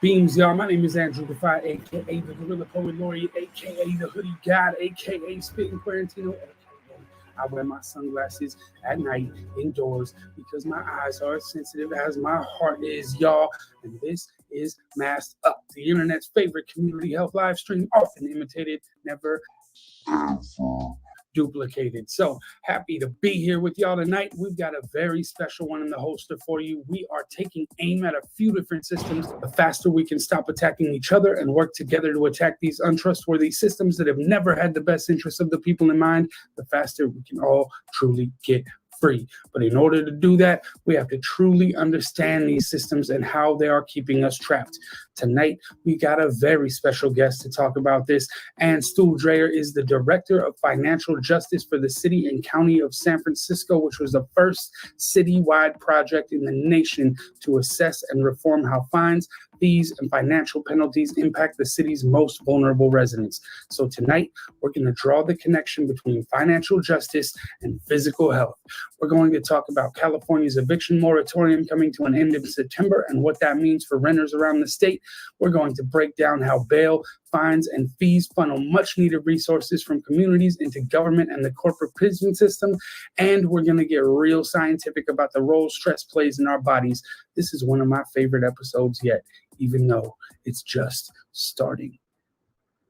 Beams, y'all. My name is Anne Stuhldreher, a.k.a. the Gorilla Poet Laureate, a.k.a. the Hoodie God, a.k.a. Spitting Quarantino, a.k.a. I wear my sunglasses at night indoors because my eyes are as sensitive as my heart is, y'all. And this is Masked Up, the internet's favorite community health live stream, often imitated, never duplicated. So happy to be here with y'all tonight. We've got a very special one in the holster for you. We are taking aim at a few different systems. The faster we can stop attacking each other and work together to attack these untrustworthy systems that have never had the best interests of the people in mind, the faster we can all truly get free. But in order to do that, we have to truly understand these systems and how they are keeping us trapped. Tonight, we got a very special guest to talk about this. Anne Stuhldreher is the Director of Financial Justice for the City and County of San Francisco, which was the first citywide project in the nation to assess and reform how fines, fees, and financial penalties impact the city's most vulnerable residents. So tonight, we're going to draw the connection between financial justice and physical health. We're going to talk about California's eviction moratorium coming to an end in September and what that means for renters around the state. We're going to break down how bail, fines, and fees funnel much needed resources from communities into government and the corporate prison system. And we're going to get real scientific about the role stress plays in our bodies. This is one of my favorite episodes yet, even though it's just starting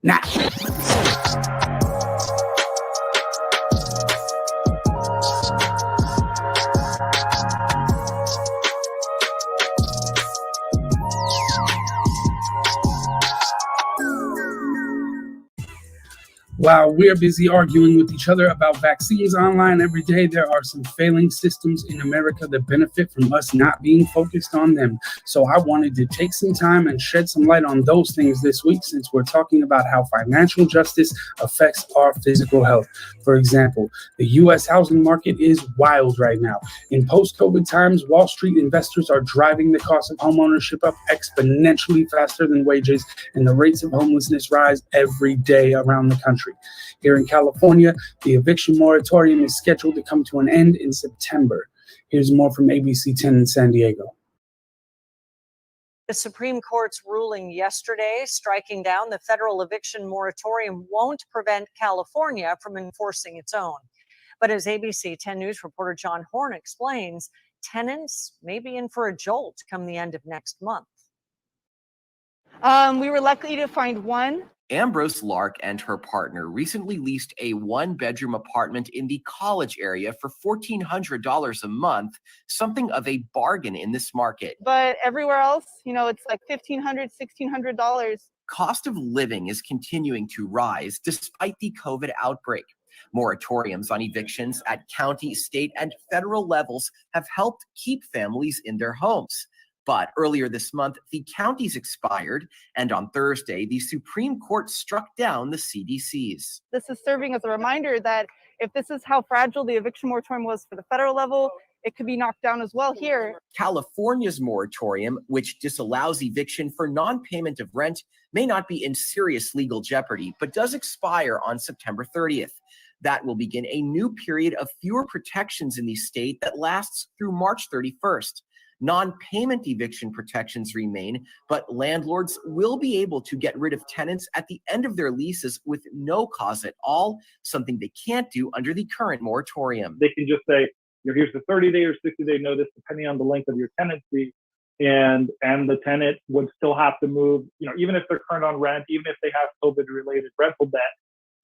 now. While we're busy arguing with each other about vaccines online every day, there are some failing systems in America that benefit from us not being focused on them. So I wanted to take some time and shed some light on those things this week, since we're talking about how financial justice affects our physical health. For example, the U.S. housing market is wild right now. In post-COVID times, Wall Street investors are driving the cost of homeownership up exponentially faster than wages, and the rates of homelessness rise every day around the country. Here in California, the eviction moratorium is scheduled to come to an end in September. Here's more from ABC 10 in San Diego. The Supreme Court's ruling yesterday, striking down the federal eviction moratorium, won't prevent California from enforcing its own. But as ABC 10 News reporter John Horn explains, tenants may be in for a jolt come the end of next month. We were lucky to find one. Ambrose Lark and her partner recently leased a one-bedroom apartment in the College area for $1,400 a month, something of a bargain in this market. But everywhere else, it's like $1,500, $1,600. Cost of living is continuing to rise despite the COVID outbreak. Moratoriums on evictions at county, state, and federal levels have helped keep families in their homes. But earlier this month, the counties expired, and on Thursday, the Supreme Court struck down the CDCs. This is serving as a reminder that if this is how fragile the eviction moratorium was for the federal level, it could be knocked down as well here. California's moratorium, which disallows eviction for non-payment of rent, may not be in serious legal jeopardy, but does expire on September 30th. That will begin a new period of fewer protections in the state that lasts through March 31st. Non-payment eviction protections remain, but landlords will be able to get rid of tenants at the end of their leases with no cause at all, something they can't do under the current moratorium. They can just say, here's the 30-day or 60-day notice, depending on the length of your tenancy, and the tenant would still have to move, even if they're current on rent, even if they have COVID-related rental debt,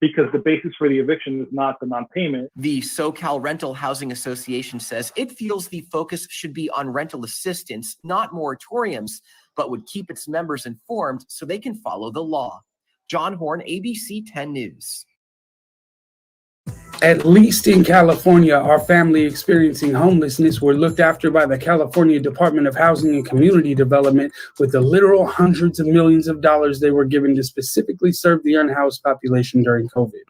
because the basis for the eviction is not the non-payment. The SoCal Rental Housing Association says it feels the focus should be on rental assistance, not moratoriums, but would keep its members informed so they can follow the law. John Horn, ABC 10 News. At least in California, our family experiencing homelessness were looked after by the California Department of Housing and Community Development with the literal hundreds of millions of dollars they were given to specifically serve the unhoused population during COVID.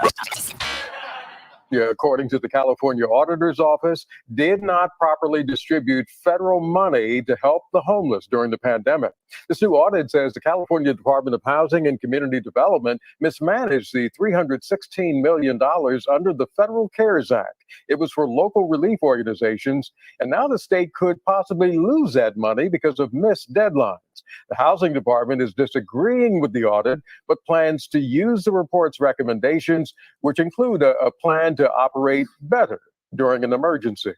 According to the California Auditor's Office, did not properly distribute federal money to help the homeless during the pandemic. This new audit says the California Department of Housing and Community Development mismanaged the $316 million under the Federal CARES Act. It was for local relief organizations, and now the state could possibly lose that money because of missed deadlines. The Housing Department is disagreeing with the audit, but plans to use the report's recommendations, which include a plan to operate better during an emergency.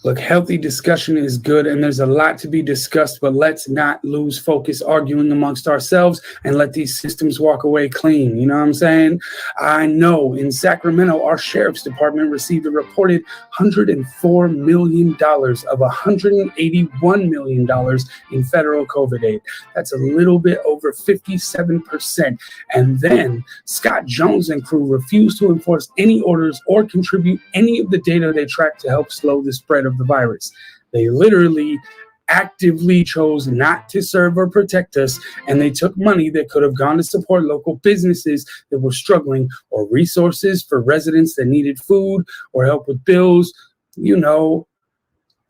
Look, healthy discussion is good, and there's a lot to be discussed, but let's not lose focus arguing amongst ourselves and let these systems walk away clean. You know what I'm saying? I know in Sacramento, our sheriff's department received a reported $104 million of $181 million in federal COVID aid. That's a little bit over 57%. And then Scott Jones and crew refused to enforce any orders or contribute any of the data they tracked to help slow the spread of the virus. They literally actively chose not to serve or protect us, and they took money that could have gone to support local businesses that were struggling, or resources for residents that needed food or help with bills, you know,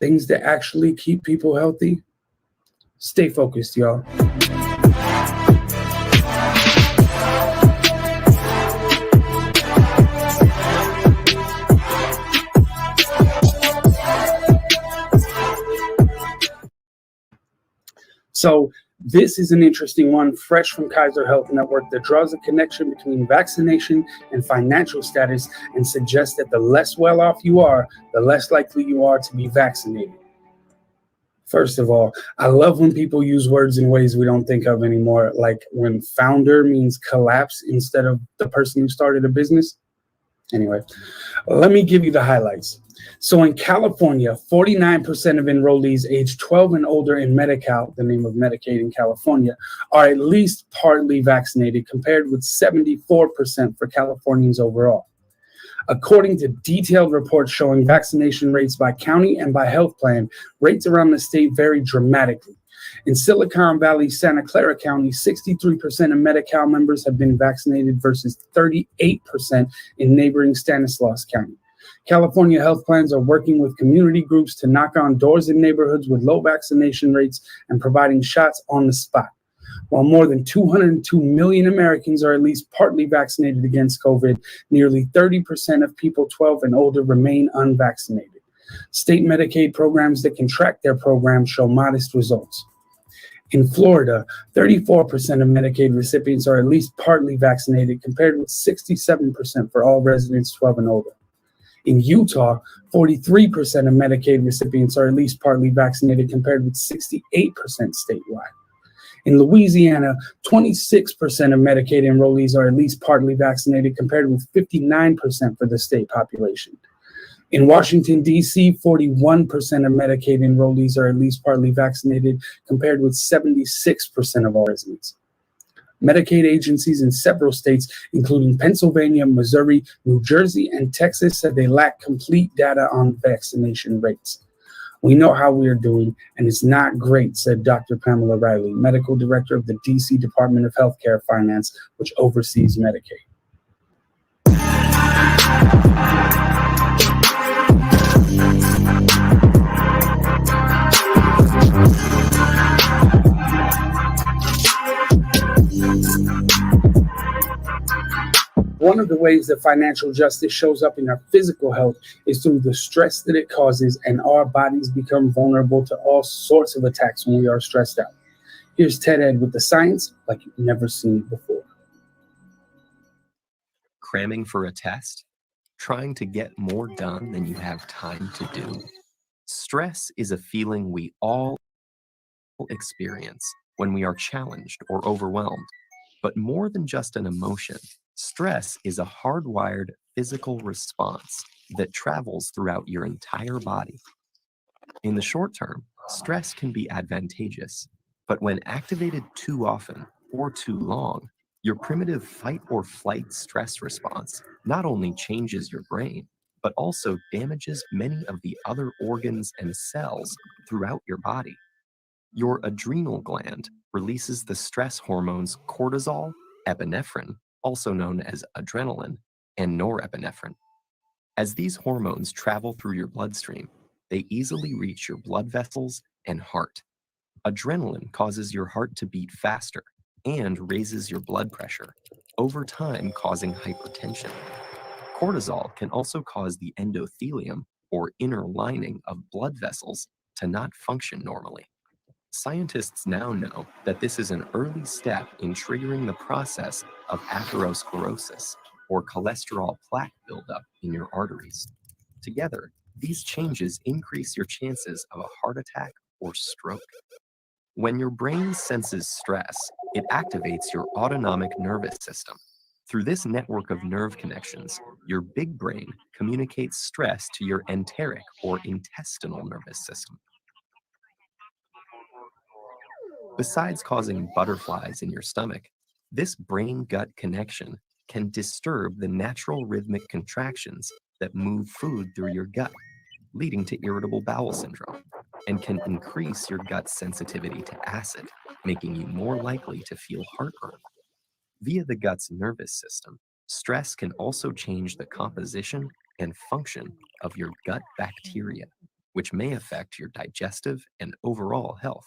things that actually keep people healthy. Stay focused, y'all. So this is an interesting one, fresh from Kaiser Health Network, that draws a connection between vaccination and financial status and suggests that the less well off you are, the less likely you are to be vaccinated. First of all, I love when people use words in ways we don't think of anymore, like when founder means collapse instead of the person who started a business. Anyway, let me give you the highlights. So in California, 49% of enrollees aged 12 and older in Medi-Cal, the name of Medicaid in California, are at least partly vaccinated, compared with 74% for Californians overall. According to detailed reports showing vaccination rates by county and by health plan, rates around the state vary dramatically. In Silicon Valley, Santa Clara County, 63% of Medi-Cal members have been vaccinated versus 38% in neighboring Stanislaus County. California health plans are working with community groups to knock on doors in neighborhoods with low vaccination rates and providing shots on the spot. While more than 202 million Americans are at least partly vaccinated against COVID, nearly 30% of people 12 and older remain unvaccinated. State Medicaid programs that can track their programs show modest results. In Florida, 34% of Medicaid recipients are at least partly vaccinated, compared with 67% for all residents 12 and older. In Utah, 43% of Medicaid recipients are at least partly vaccinated, compared with 68% statewide. In Louisiana, 26% of Medicaid enrollees are at least partly vaccinated, compared with 59% for the state population. In Washington, D.C., 41% of Medicaid enrollees are at least partly vaccinated, compared with 76% of all residents. Medicaid agencies in several states, including Pennsylvania, Missouri, New Jersey, and Texas, said they lack complete data on vaccination rates. We know how we are doing, and it's not great, said Dr. Pamela Riley, medical director of the D.C. Department of Healthcare Finance, which oversees Medicaid. One of the ways that financial justice shows up in our physical health is through the stress that it causes, and our bodies become vulnerable to all sorts of attacks when we are stressed out. Here's Ted Ed with the science like you've never seen it before. Cramming for a test? Trying to get more done than you have time to do? Stress is a feeling we all experience when we are challenged or overwhelmed. But more than just an emotion, stress is a hardwired physical response that travels throughout your entire body. In the short term, stress can be advantageous, but when activated too often or too long, your primitive fight or flight stress response not only changes your brain, but also damages many of the other organs and cells throughout your body. Your adrenal gland releases the stress hormones cortisol, epinephrine, also known as adrenaline, and norepinephrine. As these hormones travel through your bloodstream, they easily reach your blood vessels and heart. Adrenaline causes your heart to beat faster and raises your blood pressure, over time causing hypertension. Cortisol can also cause the endothelium, or inner lining of blood vessels, to not function normally. Scientists now know that this is an early step in triggering the process of atherosclerosis, or cholesterol plaque buildup in your arteries. Together, these changes increase your chances of a heart attack or stroke. When your brain senses stress, it activates your autonomic nervous system. Through this network of nerve connections, your big brain communicates stress to your enteric or intestinal nervous system. Besides causing butterflies in your stomach, this brain-gut connection can disturb the natural rhythmic contractions that move food through your gut, leading to irritable bowel syndrome, and can increase your gut's sensitivity to acid, making you more likely to feel heartburn. Via the gut's nervous system, stress can also change the composition and function of your gut bacteria, which may affect your digestive and overall health.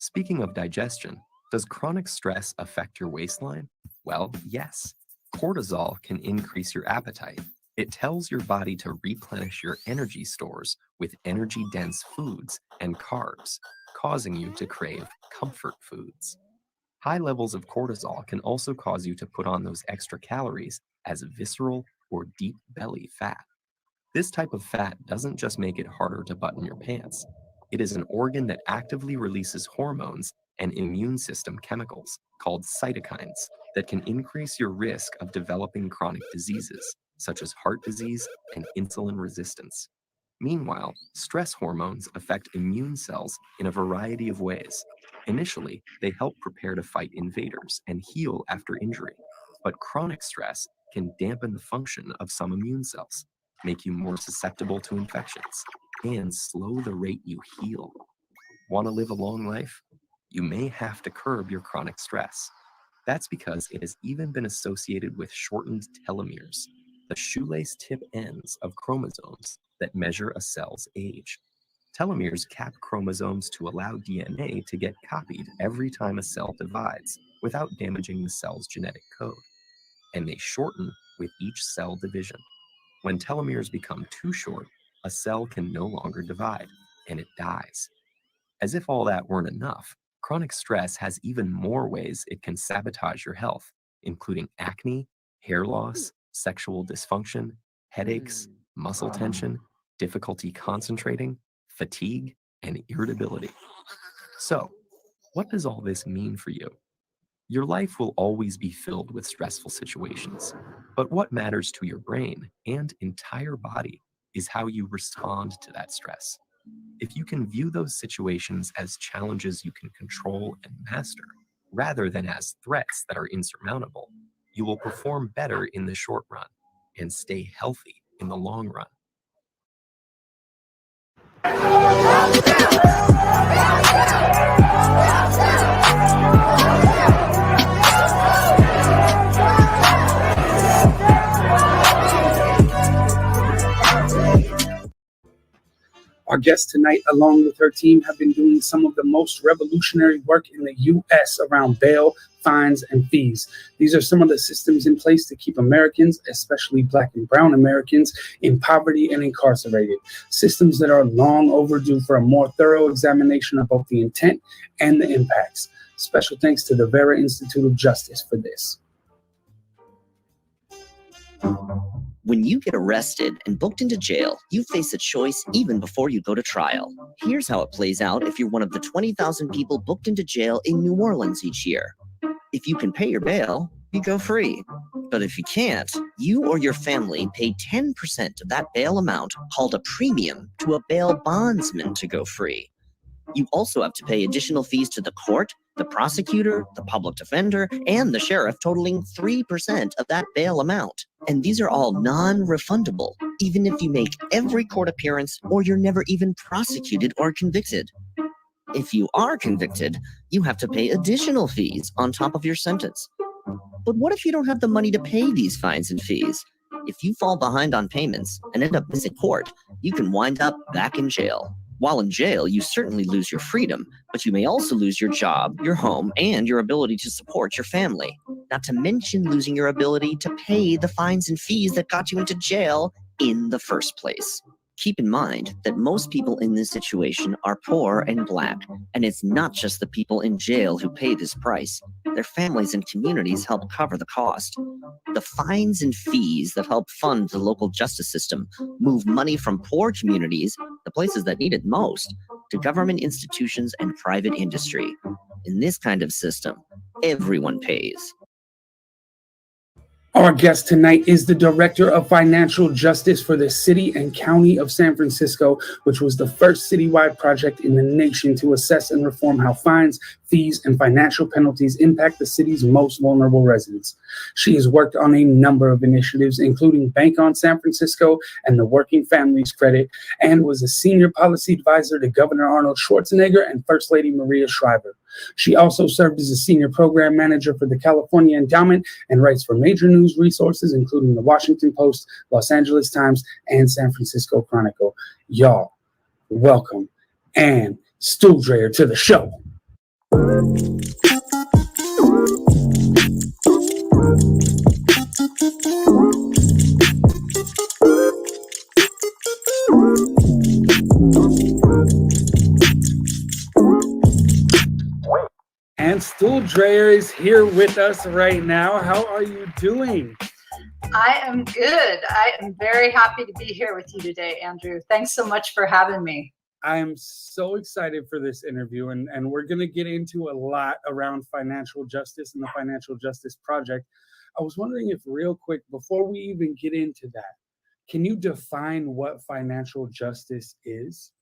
Speaking of digestion, does chronic stress affect your waistline? Well, yes. Cortisol can increase your appetite. It tells your body to replenish your energy stores with energy-dense foods and carbs, causing you to crave comfort foods. High levels of cortisol can also cause you to put on those extra calories as visceral or deep belly fat. This type of fat doesn't just make it harder to button your pants. It is an organ that actively releases hormones and immune system chemicals called cytokines that can increase your risk of developing chronic diseases, such as heart disease and insulin resistance. Meanwhile, stress hormones affect immune cells in a variety of ways. Initially, they help prepare to fight invaders and heal after injury. But chronic stress can dampen the function of some immune cells, make you more susceptible to infections, and slow the rate you heal. Want to live a long life? You may have to curb your chronic stress. That's because it has even been associated with shortened telomeres, the shoelace tip ends of chromosomes that measure a cell's age. Telomeres cap chromosomes to allow DNA to get copied every time a cell divides without damaging the cell's genetic code. And they shorten with each cell division. When telomeres become too short, a cell can no longer divide, and it dies. As if all that weren't enough, chronic stress has even more ways it can sabotage your health, including acne, hair loss, sexual dysfunction, headaches, muscle tension, difficulty concentrating, fatigue, and irritability. So, what does all this mean for you? Your life will always be filled with stressful situations, but what matters to your brain and entire body is how you respond to that stress. If you can view those situations as challenges you can control and master, rather than as threats that are insurmountable, you will perform better in the short run and stay healthy in the long run. Our guest tonight, along with her team, have been doing some of the most revolutionary work in the U.S. around bail, fines, and fees. These are some of the systems in place to keep Americans, especially Black and Brown Americans, in poverty and incarcerated. Systems that are long overdue for a more thorough examination of both the intent and the impacts. Special thanks to the Vera Institute of Justice for this. When you get arrested and booked into jail, you face a choice even before you go to trial. Here's how it plays out if you're one of the 20,000 people booked into jail in New Orleans each year. If you can pay your bail, you go free. But if you can't, you or your family pay 10% of that bail amount, called a premium, to a bail bondsman to go free. You also have to pay additional fees to the court, the prosecutor, the public defender, and the sheriff, totaling 3% of that bail amount. And these are all non-refundable, even if you make every court appearance or you're never even prosecuted or convicted. If you are convicted, you have to pay additional fees on top of your sentence. But what if you don't have the money to pay these fines and fees? If you fall behind on payments and end up missing court, you can wind up back in jail. While in jail, you certainly lose your freedom, but you may also lose your job, your home, and your ability to support your family. Not to mention losing your ability to pay the fines and fees that got you into jail in the first place. Keep in mind that most people in this situation are poor and Black, and it's not just the people in jail who pay this price. Their families and communities help cover the cost. The fines and fees that help fund the local justice system move money from poor communities, the places that need it most, to government institutions and private industry. In this kind of system, everyone pays. Our guest tonight is the Director of Financial Justice for the City and County of San Francisco, which was the first citywide project in the nation to assess and reform how fines, fees, and financial penalties impact the city's most vulnerable residents. She has worked on a number of initiatives, including Bank on San Francisco and the Working Families Credit, and was a senior policy advisor to Governor Arnold Schwarzenegger and First Lady Maria Shriver. She also served as a senior program manager for the California Endowment and writes for major news resources, including the Washington Post, Los Angeles Times, and San Francisco Chronicle. Y'all, welcome Anne Stuhldreher to the show. Anne Stuhldreher is here with us right now. How are you doing? I am good. I am very happy to be here with you today, Andrew. Thanks so much for having me. I am so excited for this interview, and we're going to get into a lot around financial justice and the Financial Justice Project. I was wondering if real quick, before we even get into that, can you define what financial justice is?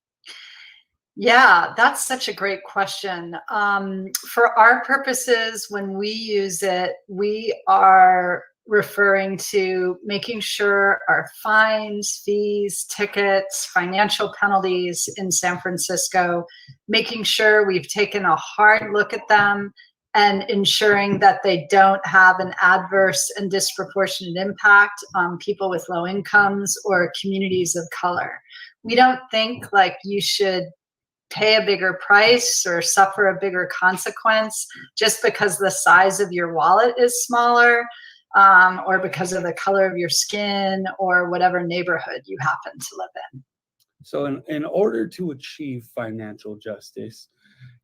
Yeah, that's such a great question. For our purposes, when we use it, we are referring to making sure our fines, fees, tickets, financial penalties in San Francisco, making sure we've taken a hard look at them and ensuring that they don't have an adverse and disproportionate impact on people with low incomes or communities of color. We don't think like you should pay a bigger price or suffer a bigger consequence just because the size of your wallet is smaller, or because of the color of your skin or whatever neighborhood you happen to live in. So in order to achieve financial justice,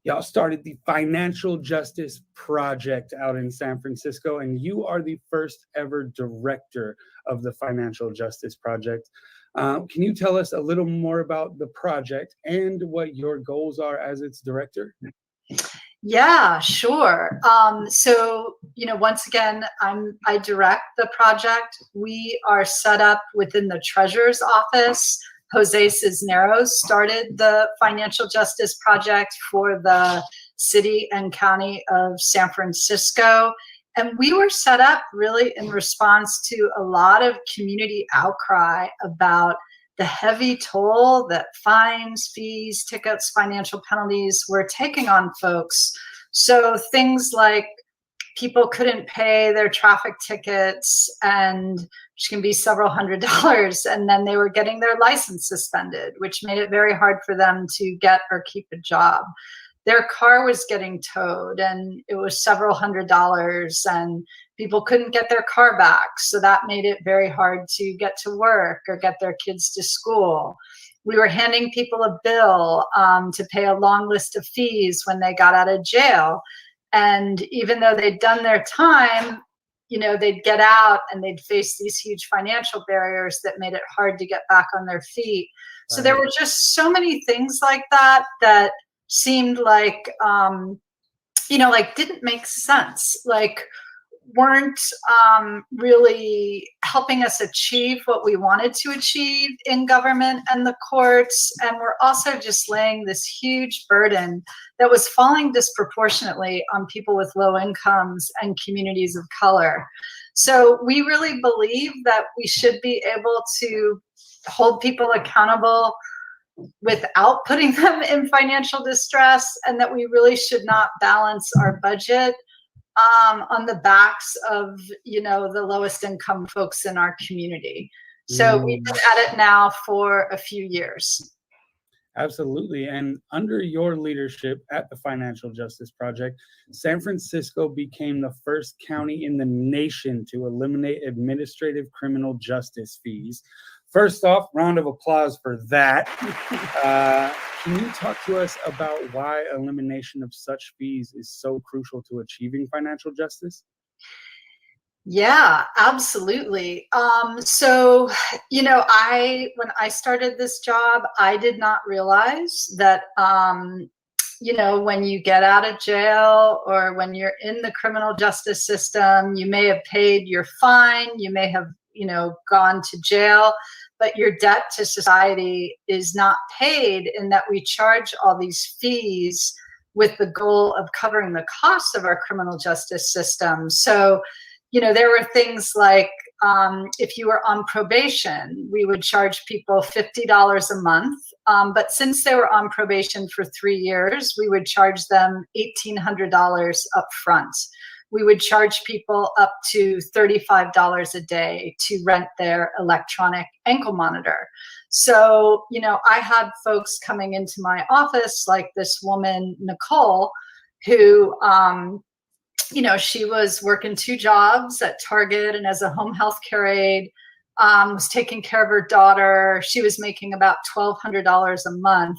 y'all started the Financial Justice Project out in San Francisco, and you are the first ever director of the Financial Justice Project. Can you tell us a little more about the project and what your goals are as its director? Yeah, sure. So, once again, I direct the project. We are set up within the Treasurer's Office. Jose Cisneros started the Financial Justice Project for the City and County of San Francisco. And we were set up really in response to a lot of community outcry about the heavy toll that fines, fees, tickets, financial penalties were taking on folks. So things like people couldn't pay their traffic tickets, and which can be several $100s, and then they were getting their license suspended, which made it very hard for them to get or keep a job. Their car was getting towed and it was several $100s, and people couldn't get their car back. So that made it very hard to get to work or get their kids to school. We were handing people a bill to pay a long list of fees when they got out of jail. And even though they'd done their time, they'd get out and they'd face these huge financial barriers that made it hard to get back on their feet. So there were just so many things like that that seemed like, didn't make sense, like weren't really helping us achieve what we wanted to achieve in government and the courts. And we're also just laying this huge burden that was falling disproportionately on people with low incomes and communities of color. So we really believe that we should be able to hold people accountable without putting them in financial distress, and that we really should not balance our budget on the backs of the lowest income folks in our community. So we've been at it now for a few years. Absolutely. And under your leadership at the Financial Justice Project, San Francisco became the first county in the nation to eliminate administrative criminal justice fees First off, round of applause for that. Can you talk to us about why elimination of such fees is so crucial to achieving financial justice? Yeah, absolutely. So, when I started this job, I did not realize that, when you get out of jail or when you're in the criminal justice system, you may have paid your fine, you may have, gone to jail, but your debt to society is not paid, in that we charge all these fees with the goal of covering the costs of our criminal justice system. So, there were things like, if you were on probation, we would charge people $50 a month. But since they were on probation for 3 years, we would charge them $1,800 up front. We would charge people up to $35 a day to rent their electronic ankle monitor. So, I had folks coming into my office, like this woman, Nicole, who, she was working 2 jobs at Target and as a home health care aide, was taking care of her daughter. She was making about $1,200 a month,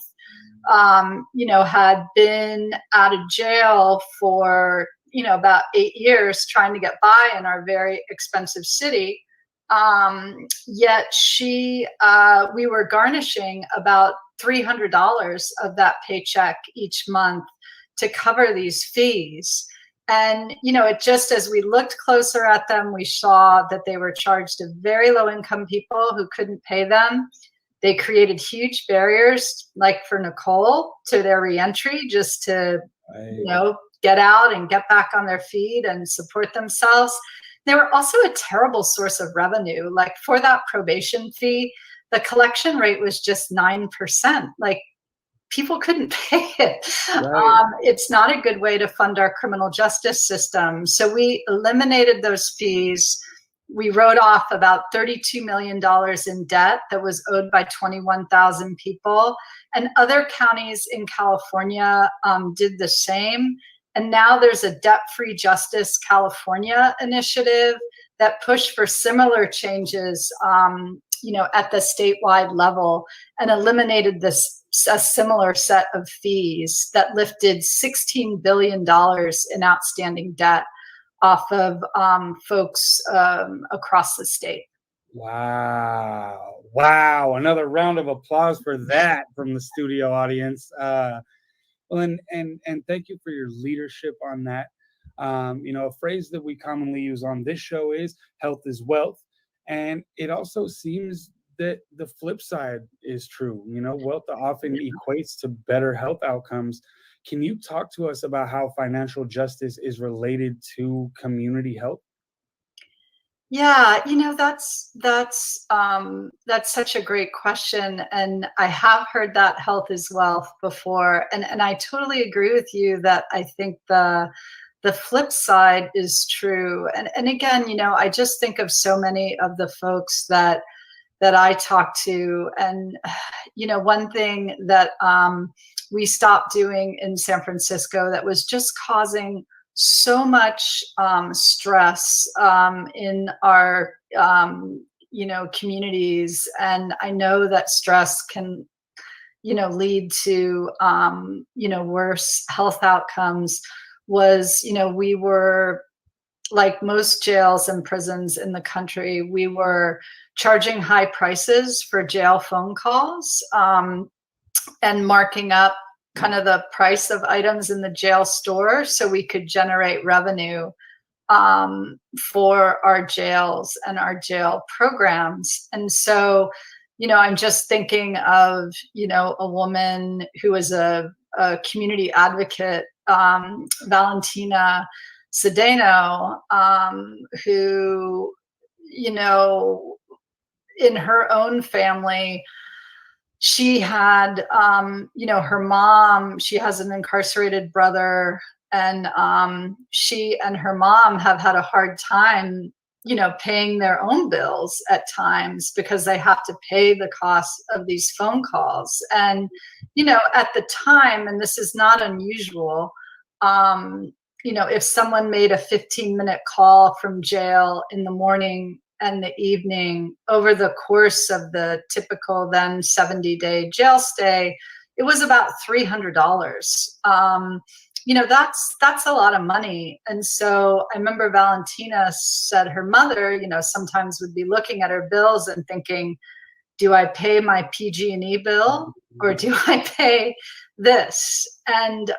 had been out of jail for, about 8 years trying to get by in our very expensive city. Yet we were garnishing about $300 of that paycheck each month to cover these fees. And, it just, as we looked closer at them, we saw that they were charged to very low income people who couldn't pay them. They created huge barriers, like for Nicole, to their reentry, just to, get out and get back on their feet and support themselves. They were also a terrible source of revenue. Like for that probation fee, the collection rate was just 9%. Like, people couldn't pay it. Right. It's not a good way to fund our criminal justice system. So we eliminated those fees. We wrote off about $32 million in debt that was owed by 21,000 people. And other counties in California did the same. And now there's a Debt-Free Justice California initiative that pushed for similar changes, at the statewide level, and eliminated a similar set of fees that lifted $16 billion in outstanding debt off of folks across the state. Wow. Another round of applause for that from the studio audience. And thank you for your leadership on that. A phrase that we commonly use on this show is health is wealth. And it also seems that the flip side is true. Wealth often equates to better health outcomes. Can you talk to us about how financial justice is related to community health? Yeah, that's such a great question, and I have heard that health is wealth before, and I totally agree with you that I think the flip side is true. And again, I just think of so many of the folks that I talk to, and one thing that we stopped doing in San Francisco that was just causing so much stress in our communities, and I know that stress can lead to worse health outcomes, was we were, like most jails and prisons in the country, we were charging high prices for jail phone calls, and marking up kind of the price of items in the jail store so we could generate revenue for our jails and our jail programs. And so, I'm just thinking of, a woman who was a community advocate, Valentina Cedeno, who, in her own family, she had, her mom, she has an incarcerated brother, and she and her mom have had a hard time, paying their own bills at times because they have to pay the cost of these phone calls. And, at the time, and this is not unusual, if someone made a 15-minute call from jail in the morning and the evening over the course of the typical then 70-day jail stay, it was about $300. That's a lot of money. And so I remember Valentina said her mother, sometimes would be looking at her bills and thinking, do I pay my PG&E bill or do I pay this? And,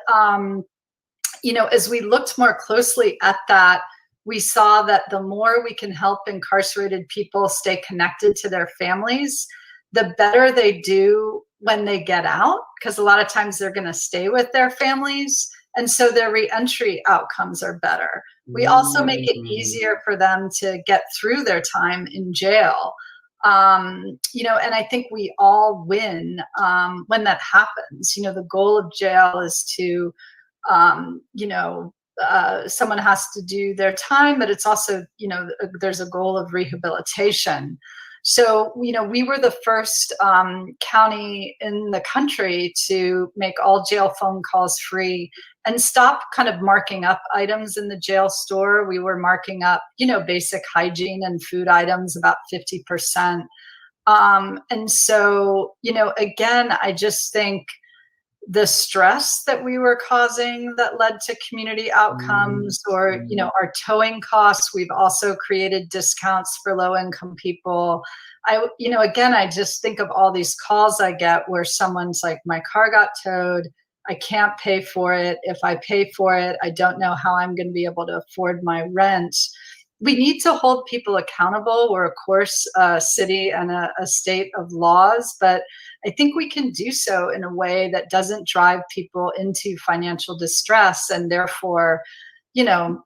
as we looked more closely at that, we saw that the more we can help incarcerated people stay connected to their families, the better they do when they get out, because a lot of times they're going to stay with their families. And so their reentry outcomes are better. We also make it easier for them to get through their time in jail. And I think we all win when that happens. The goal of jail is to, someone has to do their time, but it's also, there's a goal of rehabilitation. So, we were the first county in the country to make all jail phone calls free and stop kind of marking up items in the jail store. We were marking up, basic hygiene and food items about 50%. And so, again, I just think the stress that we were causing that led to community outcomes, or, our towing costs, we've also created discounts for low income people. Again, I just think of all these calls I get where someone's like, my car got towed, I can't pay for it. If I pay for it, I don't know how I'm going to be able to afford my rent. We need to hold people accountable. We're, of course, a city and a state of laws, but I think we can do so in a way that doesn't drive people into financial distress and therefore, kind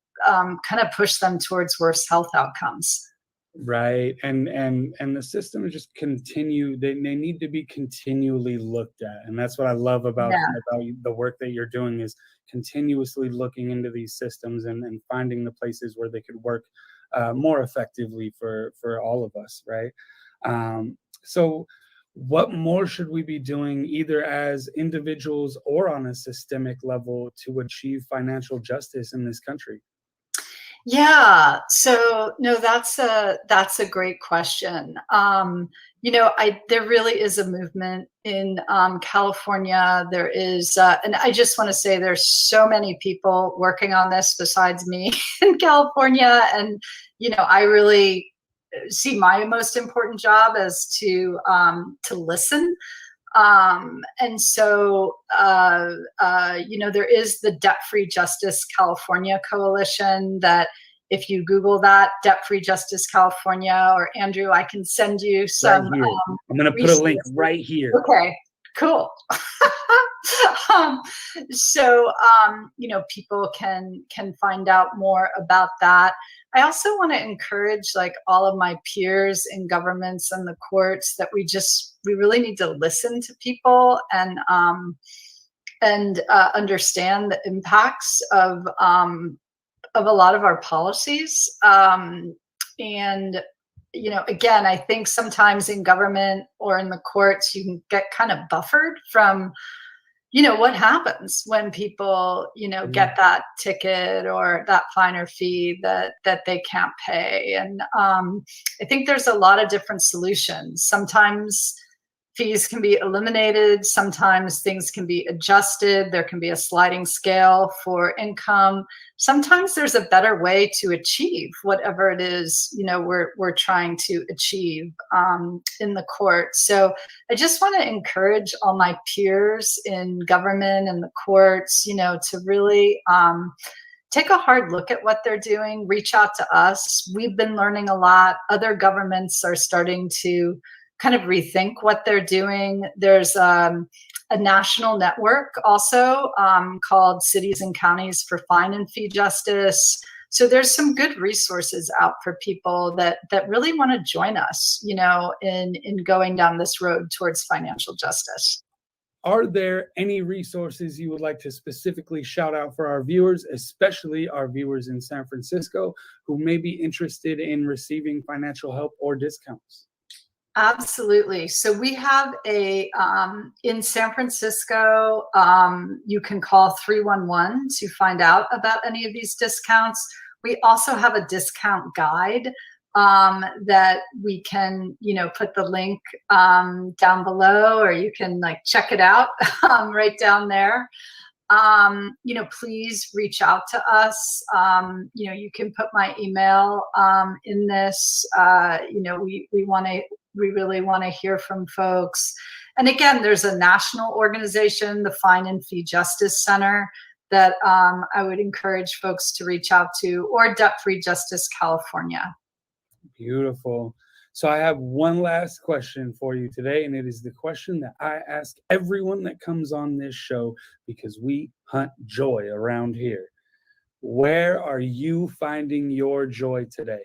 of push them towards worse health outcomes. Right. And the system is just they need to be continually looked at. And that's what I love about the work that you're doing, is continuously looking into these systems and finding the places where they could work more effectively for all of us. Right. So what more should we be doing, either as individuals or on a systemic level, to achieve financial justice in this country? Yeah. So no, that's a great question. There really is a movement in California. There is, and I just want to say there's so many people working on this besides me in California. And, I really see my most important job as to listen. And so, there is the Debt-Free Justice California Coalition that, if you Google that, Debt-Free Justice California, or Andrew, I can send you some. Right here. I'm going to put a link right here. Okay, cool. People can find out more about that. I also want to encourage all of my peers in governments and the courts that we really need to listen to people and understand the impacts of a lot of our policies. Again, I think sometimes in government or in the courts, you can get kind of buffered from, what happens when people, get that ticket or that fine or fee that they can't pay. And I think there's a lot of different solutions. Sometimes fees can be eliminated. Sometimes things can be adjusted. There can be a sliding scale for income. Sometimes there's a better way to achieve whatever it is, we're trying to achieve in the court. So I just want to encourage all my peers in government and the courts, to really take a hard look at what they're doing, reach out to us. We've been learning a lot. Other governments are starting to kind of rethink what they're doing. There's a national network also called Cities and Counties for Fine and Fee Justice. So there's some good resources out for people that really want to join us, in going down this road towards financial justice. Are there any resources you would like to specifically shout out for our viewers, especially our viewers in San Francisco, who may be interested in receiving financial help or discounts? Absolutely. So we have in San Francisco, you can call 311 to find out about any of these discounts. We also have a discount guide that we can, put the link down below, or you can like check it out right down there. Please reach out to us. You can put my email in this. We really want to hear from folks. And again, there's a national organization, the Fine and Fee Justice Center, that I would encourage folks to reach out to, or Debt Free Justice California. Beautiful. So I have one last question for you today, and it is the question that I ask everyone that comes on this show, because we hunt joy around here. Where are you finding your joy today?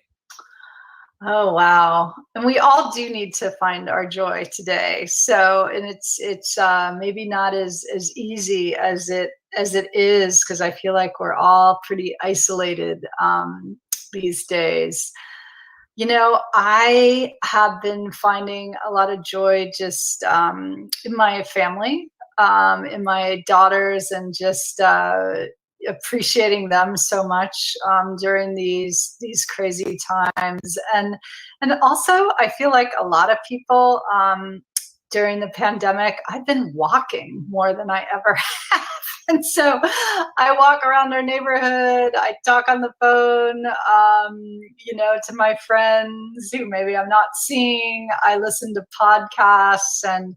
Oh, wow. And we all do need to find our joy today. So, and it's maybe not as easy as it is, because I feel like we're all pretty isolated these days. I have been finding a lot of joy just in my family, in my daughters, and just appreciating them so much during these crazy times. And also, I feel like a lot of people during the pandemic, I've been walking more than I ever have. And so I walk around our neighborhood, I talk on the phone, to my friends who maybe I'm not seeing. I listen to podcasts, and,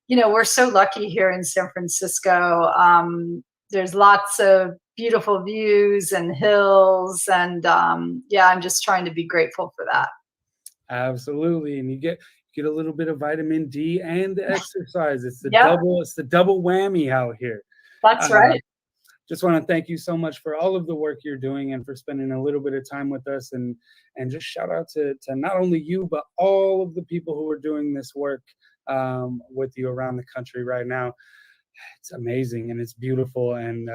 we're so lucky here in San Francisco. There's lots of beautiful views and hills, and I'm just trying to be grateful for that. Absolutely. And you get a little bit of vitamin D and the exercise. It's the Yep. double whammy out here. That's right. Just want to thank you so much for all of the work you're doing, and for spending a little bit of time with us, and just shout out to not only you, but all of the people who are doing this work with you around the country right now. It's amazing and it's beautiful. And,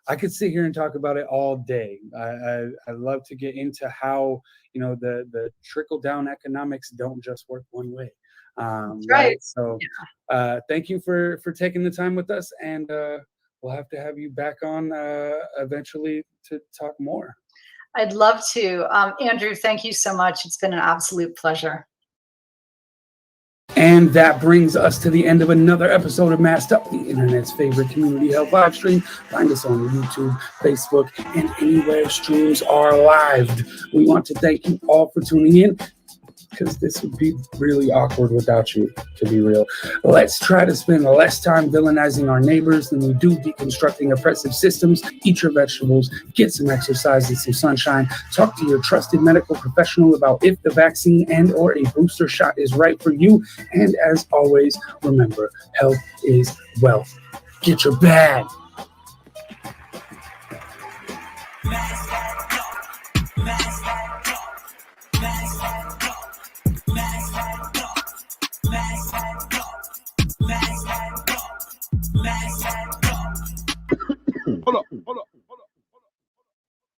I could sit here and talk about it all day. I love to get into how, the trickle down economics don't just work one way. Right. So thank you for taking the time with us, and we'll have to have you back on eventually to talk more. I'd love to. Andrew, thank you so much. It's been an absolute pleasure. And that brings us to the end of another episode of Masked Up, the internet's favorite community health live stream. Find us on YouTube, Facebook, and anywhere streams are live. We want to thank you all for tuning in, because this would be really awkward without you, to be real. Let's try to spend less time villainizing our neighbors than we do deconstructing oppressive systems. Eat your vegetables, get some exercise and some sunshine. Talk to your trusted medical professional about if the vaccine and or a booster shot is right for you. And as always, remember, health is wealth. Get your bag.